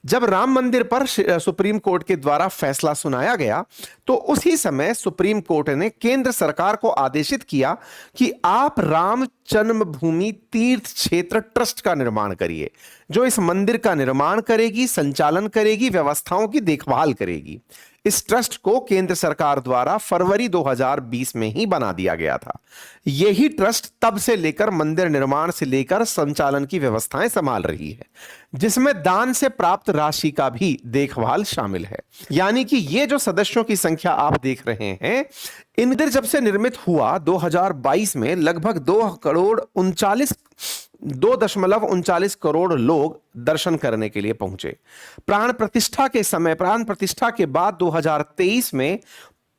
जब राम मंदिर पर सुप्रीम कोर्ट के द्वारा फैसला सुनाया गया तो उसी समय सुप्रीम कोर्ट ने केंद्र सरकार को आदेशित किया कि आप राम जन्मभूमि तीर्थ क्षेत्र ट्रस्ट का निर्माण करिए, जो इस मंदिर का निर्माण करेगी, संचालन करेगी, व्यवस्थाओं की देखभाल करेगी। इस ट्रस्ट को केंद्र सरकार द्वारा फरवरी 2020 में ही बना दिया गया था। यही ट्रस्ट तब से लेकर मंदिर निर्माण से लेकर संचालन की व्यवस्थाएं संभाल रही है, जिसमें दान से प्राप्त राशि का भी देखभाल शामिल है। यानी कि ये जो सदस्यों की संख्या आप देख रहे हैं, इंदिर जब से निर्मित हुआ 2022 में लगभग 2.39 करोड़ लोग दर्शन करने के लिए पहुंचे। प्राण प्रतिष्ठा के बाद 2023 में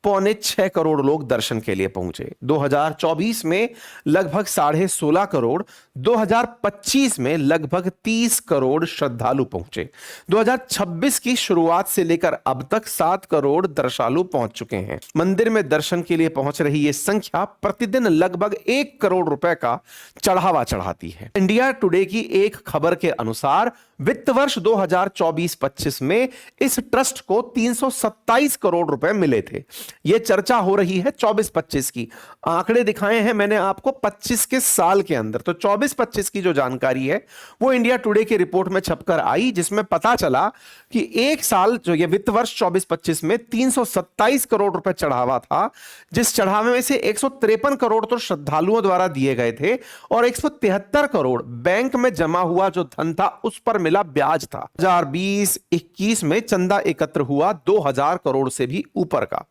5.25 करोड़ लोग दर्शन के लिए पहुंचे। 2024 में लगभग 16.5 करोड़, 2025 में लगभग 30 करोड़ श्रद्धालु पहुंचे। 2026 की शुरुआत से लेकर अब तक 7 करोड़ दर्शनालु पहुंच चुके हैं। मंदिर में दर्शन के लिए पहुंच रही ये संख्या प्रतिदिन लगभग 1 करोड़ रुपए का चढ़ावा चढ़ाती है। इंडिया टुडे की एक खबर के अनुसार वित्त वर्ष 2024-25 में इस ट्रस्ट को 327 करोड़ रुपए मिले थे। यह चर्चा हो रही है 24-25 की। आंकड़े दिखाए हैं मैंने आपको 25 के साल के अंदर। तो 24-25 की जो जानकारी है वो इंडिया टुडे की रिपोर्ट में छपकर आई, जिसमें पता चला कि एक साल जो ये वित्त वर्ष 24-25 में 327 करोड़ रुपए चढ़ावा था, जिस चढ़ावे में से 153 करोड़ तो श्रद्धालुओं द्वारा दिए गए थे और 173 करोड़ बैंक में जमा हुआ जो धन था उस पर मिला ब्याज था। 2020-21 में चंदा एकत्र हुआ 2000 करोड़ से भी ऊपर का।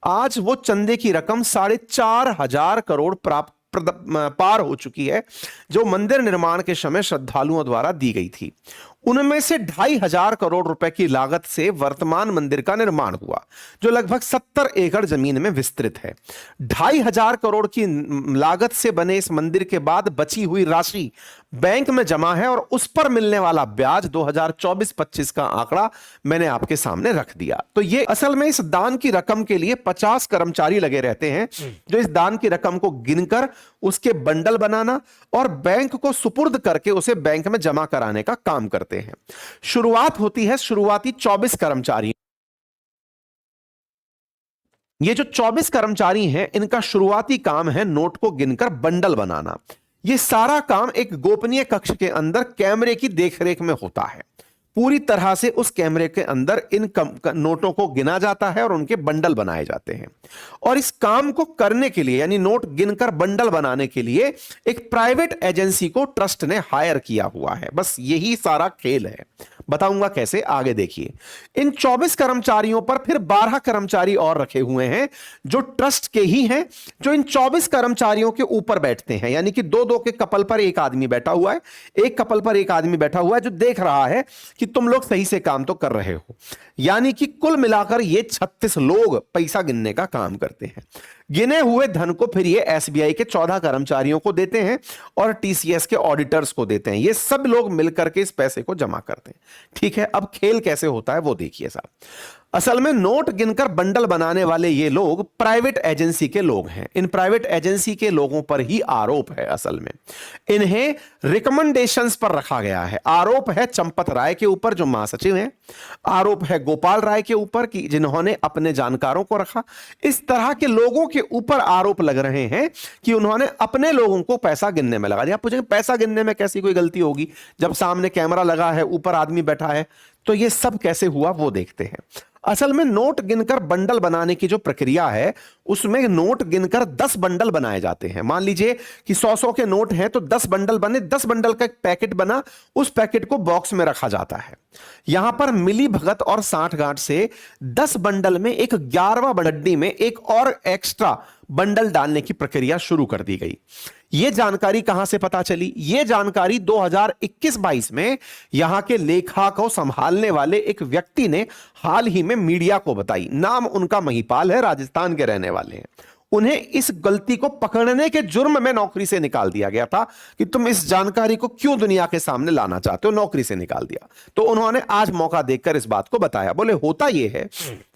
आज वो चंदे की रकम 4,500 करोड़ पार हो चुकी है, जो मंदिर निर्माण के समय श्रद्धालुओं द्वारा दी गई थी। उनमें से 2,500 करोड़ रुपए की लागत से वर्तमान मंदिर का निर्माण हुआ, जो लगभग 70 एकड़ जमीन में विस्तृत है। 2,500 करोड़ की लागत से बने इस मंदिर के बाद बची हुई राशि बैंक में जमा है और उस पर मिलने वाला ब्याज 2024-25 का आंकड़ा मैंने आपके सामने रख दिया। तो ये असल में इस दान की रकम के लिए 50 कर्मचारी लगे रहते हैं, जो इस दान की रकम को गिनकर उसके बंडल बनाना और बैंक को सुपुर्द करके उसे बैंक में जमा कराने का काम करते हैं। शुरुआत होती है शुरुआती 24 कर्मचारी। ये जो 24 कर्मचारी हैं, इनका शुरुआती काम है नोट को गिनकर बंडल बनाना। यह सारा काम एक गोपनीय कक्ष के अंदर कैमरे की देखरेख में होता है। पूरी तरह से उस कैमरे के अंदर इन नोटों को गिना जाता है और उनके बंडल बनाए जाते हैं। और इस काम को करने के लिए, यानी नोट गिनकर बंडल बनाने के लिए, एक प्राइवेट एजेंसी को ट्रस्ट ने हायर किया हुआ है। बस यही सारा खेल है। बताऊंगा कैसे, आगे देखिए। इन 24 कर्मचारियों पर फिर 12 कर्मचारी और रखे हुए हैं जो ट्रस्ट के ही हैं, जो इन 24 कर्मचारियों के ऊपर बैठते हैं। यानी कि 2-2 के कपल पर एक आदमी बैठा हुआ है, एक कपल पर एक आदमी बैठा हुआ है जो देख रहा है कि तुम लोग सही से काम तो कर रहे हो। यानी कि कुल मिलाकर ये 36 लोग पैसा गिनने का काम करते हैं। गिने हुए धन को फिर ये एसबीआई के 14 कर्मचारियों को देते हैं और टीसीएस के ऑडिटर्स को देते हैं। ये सब लोग मिलकर के इस पैसे को जमा करते हैं। ठीक है, अब खेल कैसे होता है वो देखिए साहब। असल में नोट गिनकर बंडल बनाने वाले ये लोग प्राइवेट एजेंसी के लोग हैं। इन प्राइवेट एजेंसी के लोगों पर ही आरोप है। असल में इन्हें रिकमेंडेशंस पर रखा गया है। आरोप है चंपत राय के ऊपर जो महासचिव हैं, आरोप है गोपाल राय के ऊपर कि जिन्होंने अपने जानकारों को रखा। इस तरह के लोगों के ऊपर आरोप लग रहे हैं कि उन्होंने अपने लोगों को पैसा गिनने में लगा दिया। आप पूछेंगे पैसा गिनने में कैसी कोई गलती होगी जब सामने कैमरा लगा है, ऊपर आदमी बैठा है। तो ये सब कैसे हुआ वो देखते हैं। असल में नोट गिनकर बंडल बनाने की जो प्रक्रिया है, उसमें नोट गिनकर 10 बंडल बनाए जाते हैं। मान लीजिए कि 100-100 के नोट हैं तो 10 बंडल बने, 10 बंडल का एक पैकेट बना, उस पैकेट को बॉक्स में रखा जाता है। यहां पर मिली भगत और सांठगांठ से 10 बंडल में एक 11वां बंडल में एक और एक्स्ट्रा बंडल डालने की प्रक्रिया शुरू कर दी गई। यह जानकारी कहां से पता चली? यह जानकारी 2021-22 में यहां के लेखा को संभालने वाले एक व्यक्ति ने हाल ही में मीडिया को बताई। नाम उनका महिपाल है, राजस्थान के रहने वाले हैं। उन्हें इस गलती को पकड़ने के जुर्म में नौकरी से निकाल दिया गया था कि तुम इस जानकारी को क्यों दुनिया के सामने लाना चाहते हो। नौकरी से निकाल दिया। तो उन्होंने आज मौका देखकर इस बात को बताया। बोले होता यह है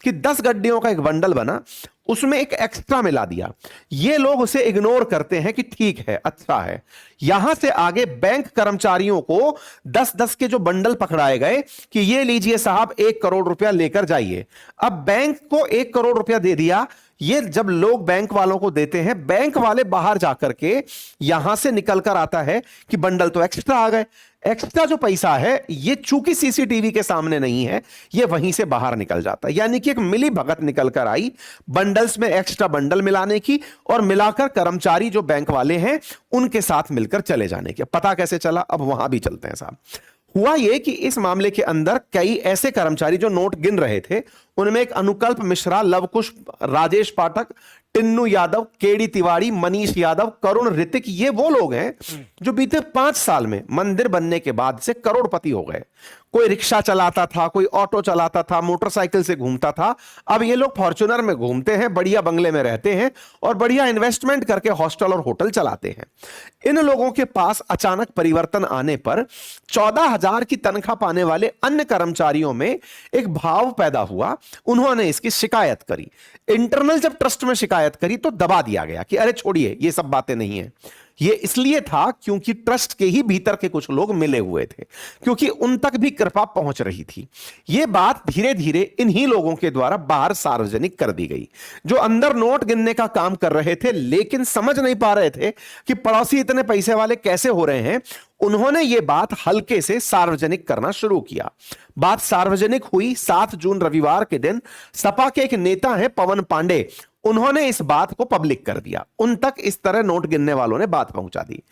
कि 10 गड्डियों का एक बंडल बना, उसमें एक एक्स्ट्रा मिला दिया। ये लोग उसे इग्नोर करते हैं कि ठीक है, अच्छा है। यहां से आगे बैंक कर्मचारियों को 10-10 के जो बंडल पकड़ाए गए कि ये लीजिए साहब 1 करोड़ रुपया लेकर जाइए। अब बैंक को 1 करोड़ रुपया दे दिया। ये जब लोग बैंक वालों को देते हैं, बैंक वाले बाहर जाकर के यहां से निकलकर आता है कि बंडल तो एक्स्ट्रा आ गए। एक्स्ट्रा जो पैसा है ये चूंकि सीसीटीवी के सामने नहीं है, ये वहीं से बाहर निकल जाता है। यानी कि एक मिली भगत निकल कर आई बंडल्स में एक्स्ट्रा बंडल मिलाने की और मिलाकर कर्मचारी जो बैंक वाले हैं उनके साथ मिलकर चले जाने की। पता कैसे चला, अब वहां भी चलते हैं साहब। हुआ यह कि इस मामले के अंदर कई ऐसे कर्मचारी जो नोट गिन रहे थे, उनमें एक अनुकल्प मिश्रा, लवकुश, राजेश पाठक, टिन्नू यादव, केडी तिवारी, मनीष यादव, करुण, ऋतिक, ये वो लोग हैं जो बीते 5 साल में मंदिर बनने के बाद से करोड़पति हो गए। कोई रिक्शा चलाता था, कोई ऑटो चलाता था, मोटरसाइकिल से घूमता था, अब ये लोग फॉर्च्यूनर में घूमते हैं, बढ़िया बंगले में रहते हैं और बढ़िया इन्वेस्टमेंट करके हॉस्टल और होटल चलाते हैं। इन लोगों के पास अचानक परिवर्तन आने पर 14,000 की तनख्वाह पाने वाले अन्य कर्मचारियों में एक भाव पैदा हुआ। उन्होंने इसकी शिकायत करी। इंटरनल जब ट्रस्ट में शिकायत करी तो दबा दिया गया कि अरे छोड़िए, ये सब बातें नहीं है। ये इसलिए था क्योंकि ट्रस्ट के ही भीतर के कुछ लोग मिले हुए थे, क्योंकि उन तक भी कृपा पहुंच रही थी। ये बात धीरे धीरे इन्हीं लोगों के द्वारा बाहर सार्वजनिक कर दी गई, जो अंदर नोट गिनने का काम कर रहे थे लेकिन समझ नहीं पा रहे थे कि पड़ोसी इतने पैसे वाले कैसे हो रहे हैं। उन्होंने ये बात हल्के से सार्वजनिक करना शुरू किया। बात सार्वजनिक हुई 7 जून रविवार के दिन। सपा के एक नेता हैं पवन पांडे, उन्होंने इस बात को पब्लिक कर दिया। उन तक इस तरह नोट गिनने वालों ने बात पहुंचा दी।